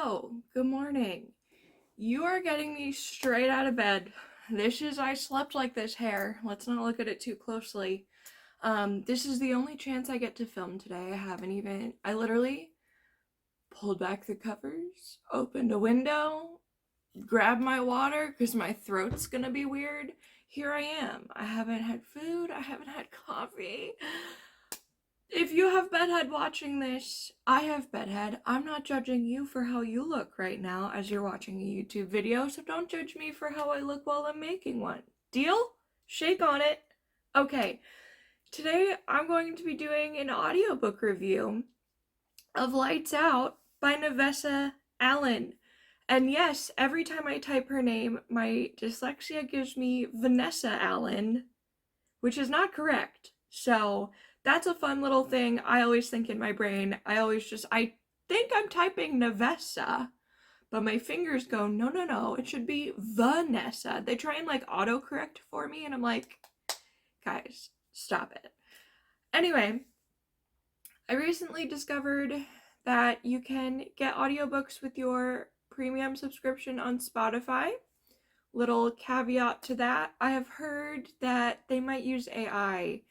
Hello, good morning. You are getting me straight out of bed. I slept like this hair. Let's not look at it too closely. This is the only chance I get to film today. I literally pulled back the covers, opened a window, grabbed my water because my throat's gonna be weird. Here I am. I haven't had food, I haven't had coffee. If you have bedhead watching this, I have bedhead. I'm not judging you for how you look right now as you're watching a YouTube video, so don't judge me for how I look while I'm making one. Deal? Shake on it. Okay, today I'm going to be doing an audiobook review of Lights Out by Nevessa Allen. And yes, every time I type her name, my dyslexia gives me Vanessa Allen, which is not correct. So that's a fun little thing I always think in my brain. I think I'm typing Nevessa, but my fingers go, no, it should be Vanessa. They try and like autocorrect for me, and I'm like, guys, stop it. Anyway, I recently discovered that you can get audiobooks with your premium subscription on Spotify. Little caveat to that, I have heard that they might use AI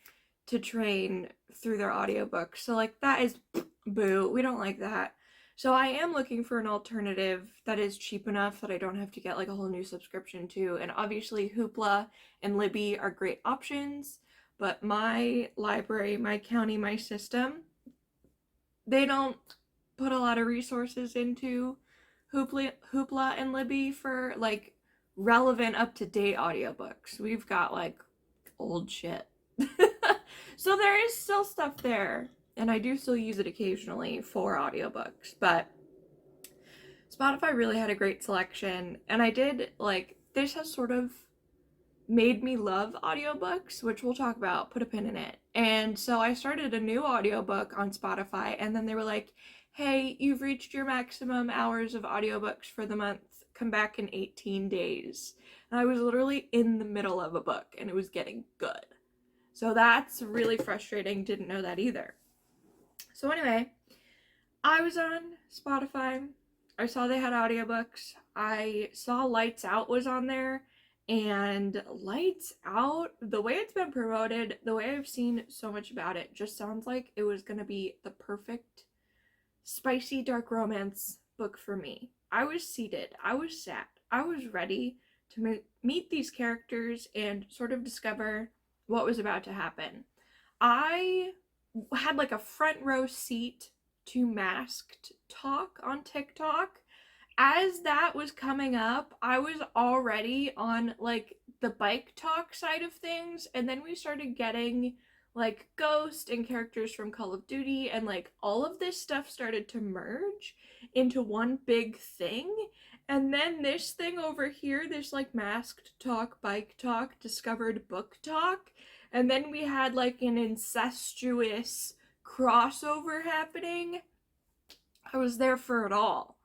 to train through their audiobooks. So like that is boo. We don't like that. So I am looking for an alternative that is cheap enough that I don't have to get like a whole new subscription to. And obviously Hoopla and Libby are great options, but my library, my county, my system, they don't put a lot of resources into Hoopla and Libby for like relevant up-to-date audiobooks. We've got like old shit. So there is still stuff there, and I do still use it occasionally for audiobooks, but Spotify really had a great selection, and this has sort of made me love audiobooks, which we'll talk about, put a pin in it. And so I started a new audiobook on Spotify, and then they were like, hey, you've reached your maximum hours of audiobooks for the month. Come back in 18 days. And I was literally in the middle of a book, and it was getting good. So that's really frustrating. Didn't know that either. So anyway, I was on Spotify. I saw they had audiobooks. I saw Lights Out was on there. And Lights Out, the way it's been promoted, the way I've seen so much about it, just sounds like it was going to be the perfect spicy dark romance book for me. I was seated. I was sat. I was ready to meet these characters and sort of discover what was about to happen. I had like a front row seat to Masked Talk on TikTok. As that was coming up, I was already on like the bike talk side of things, and then we started getting like Ghost and characters from Call of Duty, and like all of this stuff started to merge into one big thing. And then this thing over here, this like Masked Talk, bike talk, discovered book talk, and then we had like an incestuous crossover happening. I was there for it all.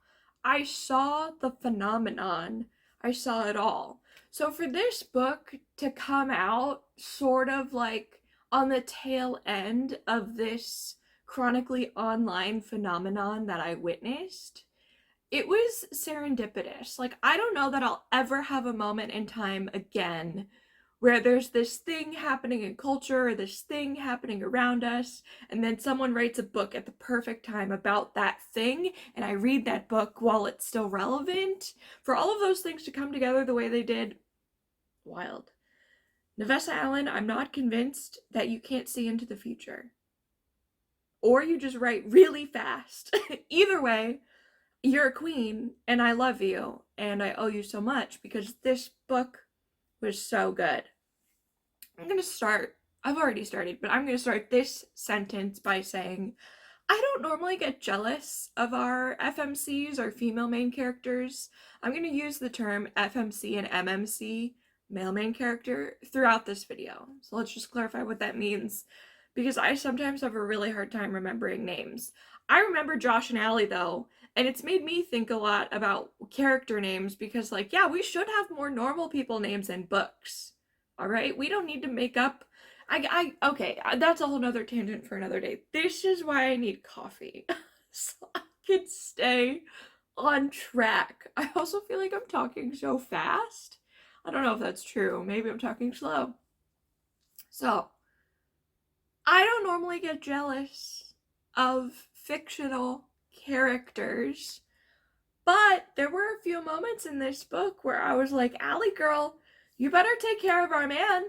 I saw the phenomenon. I saw it all. So for this book to come out sort of like on the tail end of this chronically online phenomenon that I witnessed, it was serendipitous. Like, I don't know that I'll ever have a moment in time again where there's this thing happening in culture or this thing happening around us, and then someone writes a book at the perfect time about that thing, and I read that book while it's still relevant. For all of those things to come together the way they did, wild. Nevessa Allen, I'm not convinced that you can't see into the future. Or you just write really fast. Either way, you're a queen, and I love you, and I owe you so much because this book was so good. I've already started, but I'm gonna start this sentence by saying, I don't normally get jealous of our FMCs or female main characters. I'm gonna use the term FMC and MMC, male main character, throughout this video. So let's just clarify what that means, because I sometimes have a really hard time remembering names. I remember Josh and Allie though, and it's made me think a lot about character names because, like, yeah, we should have more normal people names in books. All right, we don't need to make up. Okay, that's a whole nother tangent for another day. This is why I need coffee, so I can stay on track. I also feel like I'm talking so fast. I don't know if that's true. Maybe I'm talking slow. So, I don't normally get jealous of fictional characters, but there were a few moments in this book where I was like, Allie girl, you better take care of our man.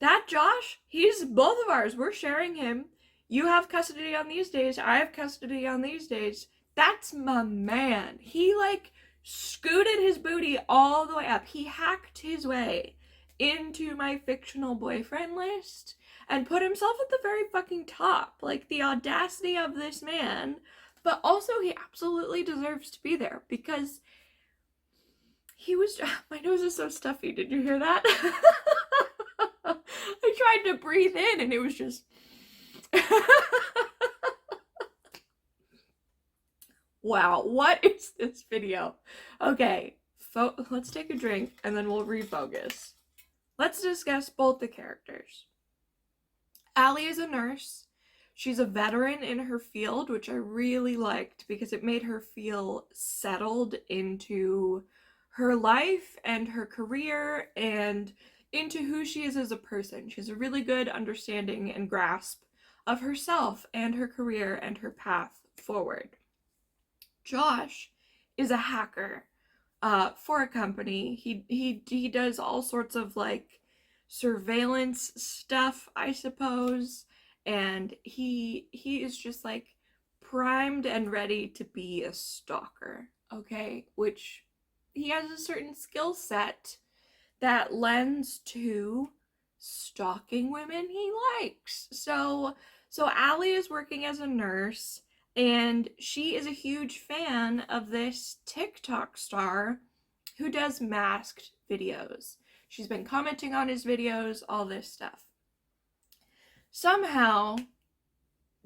That Josh, he's both of ours. We're sharing him. You have custody on these days. I have custody on these days. That's my man. He like scooted his booty all the way up. He hacked his way into my fictional boyfriend list and put himself at the very fucking top. Like the audacity of this man. But also, he absolutely deserves to be there because he was. My nose is so stuffy. Did you hear that? I tried to breathe in and it was just. Wow, what is this video? Okay, let's take a drink and then we'll refocus. Let's discuss both the characters. Allie is a nurse. She's a veteran in her field, which I really liked because it made her feel settled into her life and her career and into who she is as a person. She has a really good understanding and grasp of herself and her career and her path forward. Josh is a hacker for a company. He does all sorts of like surveillance stuff, I suppose, and he is just like primed and ready to be a stalker, okay? Which he has a certain skill set that lends to stalking women he likes. So Allie is working as a nurse and she is a huge fan of this TikTok star who does masked videos. She's been commenting on his videos, all this stuff. Somehow,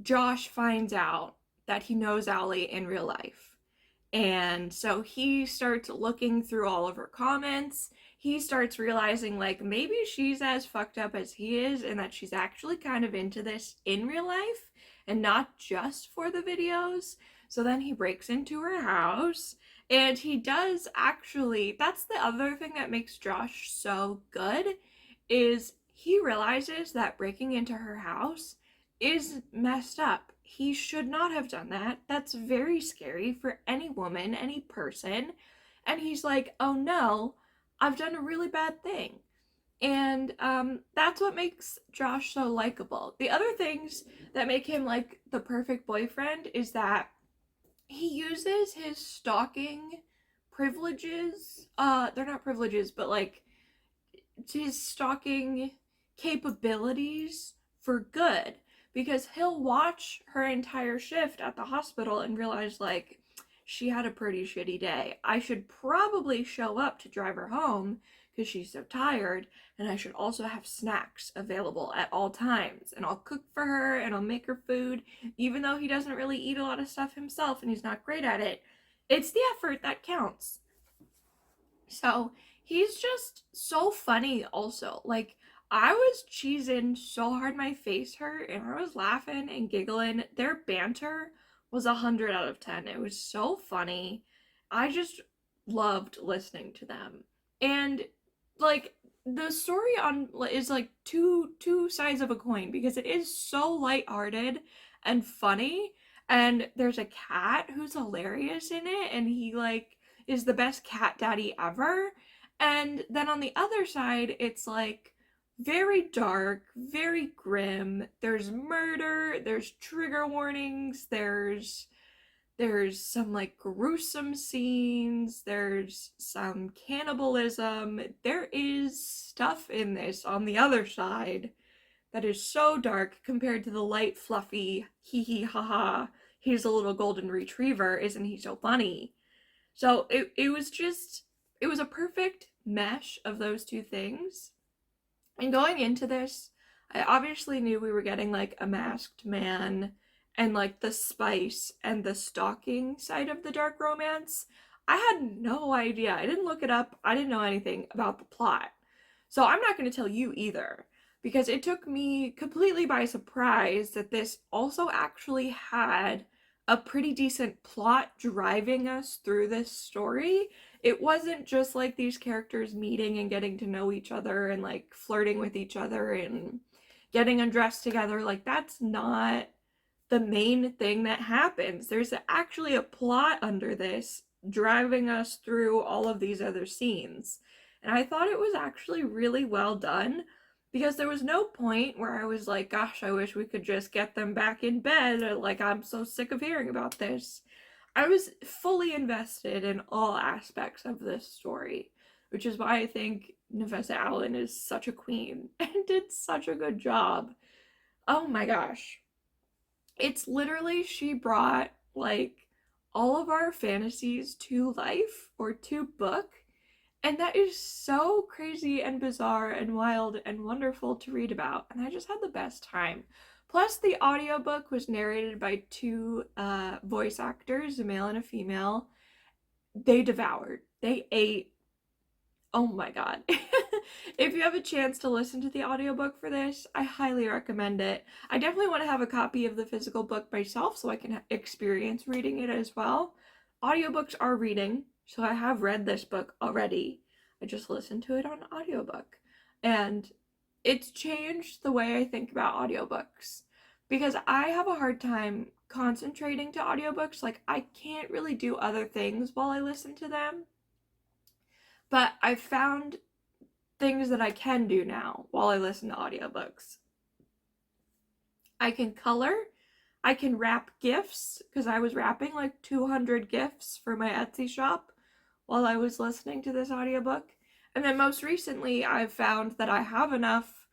Josh finds out that he knows Allie in real life. And so he starts looking through all of her comments. He starts realizing, like, maybe she's as fucked up as he is and that she's actually kind of into this in real life and not just for the videos. So then he breaks into her house and he does actually, that's the other thing that makes Josh so good, is he realizes that breaking into her house is messed up. He should not have done that. That's very scary for any woman, any person. And he's like, oh no, I've done a really bad thing. And that's what makes Josh so likable. The other things that make him like the perfect boyfriend is that he uses his stalking privileges. They're not privileges, but like his stalking capabilities for good. Because he'll watch her entire shift at the hospital and realize, like, she had a pretty shitty day. I should probably show up to drive her home because she's so tired, and I should also have snacks available at all times. And I'll cook for her and I'll make her food, even though he doesn't really eat a lot of stuff himself and he's not great at it. It's the effort that counts. So he's just so funny also. Like, I was cheesing so hard my face hurt and I was laughing and giggling. Their banter was 100 out of 10. It was so funny. I just loved listening to them. And like the story on is like two sides of a coin because it is so lighthearted and funny, and there's a cat who's hilarious in it and he like is the best cat daddy ever. And then on the other side it's like very dark, very grim. There's murder, there's trigger warnings, there's some like gruesome scenes, there's some cannibalism. There is stuff in this on the other side that is so dark compared to the light, fluffy, hee hee ha ha, he's a little golden retriever, isn't he so funny? So it was just, it was a perfect mesh of those two things. And going into this, I obviously knew we were getting like a masked man and like the spice and the stalking side of the dark romance. I had no idea. I didn't look it up. I didn't know anything about the plot. So I'm not going to tell you either, because it took me completely by surprise that this also actually had a pretty decent plot driving us through this story. It wasn't just like these characters meeting and getting to know each other and like flirting with each other and getting undressed together. Like, that's not the main thing that happens. There's actually a plot under this driving us through all of these other scenes. And I thought it was actually really well done because there was no point where I was like, gosh, I wish we could just get them back in bed. Or like, I'm so sick of hearing about this. I was fully invested in all aspects of this story, which is why I think Nefessa Allen is such a queen and did such a good job. Oh my gosh. It's literally, she brought like all of our fantasies to life or to book. And that is so crazy and bizarre and wild and wonderful to read about. And I just had the best time. Plus, the audiobook was narrated by two voice actors, a male and a female. They devoured. They ate. Oh my god. If you have a chance to listen to the audiobook for this, I highly recommend it. I definitely want to have a copy of the physical book myself so I can experience reading it as well. Audiobooks are reading, so I have read this book already. I just listened to it on audiobook. And it's changed the way I think about audiobooks because I have a hard time concentrating to audiobooks. Like, I can't really do other things while I listen to them. But I've found things that I can do now while I listen to audiobooks. I can color. I can wrap gifts because I was wrapping like 200 gifts for my Etsy shop while I was listening to this audiobook. And then most recently, I've found that I have enough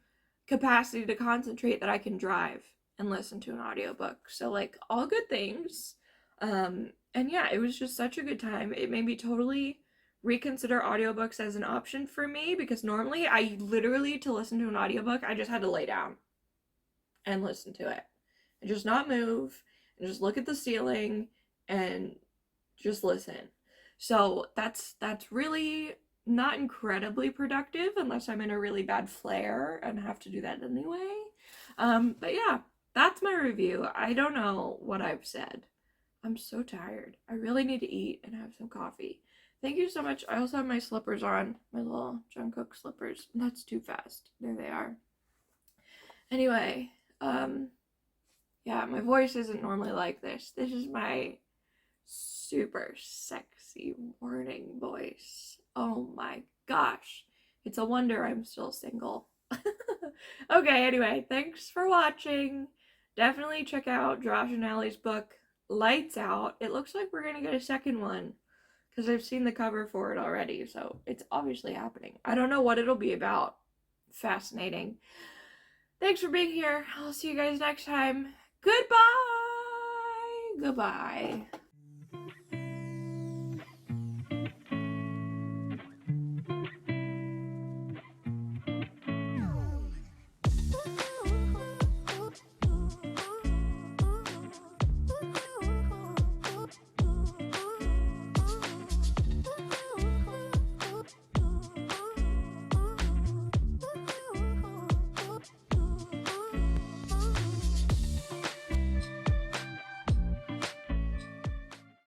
capacity to concentrate that I can drive and listen to an audiobook. So like, all good things. And yeah, it was just such a good time. It made me totally reconsider audiobooks as an option for me because normally I literally, to listen to an audiobook, I just had to lay down and listen to it and just not move and just look at the ceiling and just listen. So that's really not incredibly productive unless I'm in a really bad flare and have to do that anyway. But yeah, that's my review. I don't know what I've said. I'm so tired. I really need to eat and have some coffee. Thank you so much. I also have my slippers on, my little Jungkook slippers. That's too fast. There they are. Anyway, yeah, my voice isn't normally like this. This is my super sexy morning voice. Oh my gosh. It's a wonder I'm still single. Okay, anyway, thanks for watching. Definitely check out Josh and Allie's book, Lights Out. It looks like we're gonna get a second one because I've seen the cover for it already, so it's obviously happening. I don't know what it'll be about. Fascinating. Thanks for being here. I'll see you guys next time. Goodbye. Goodbye.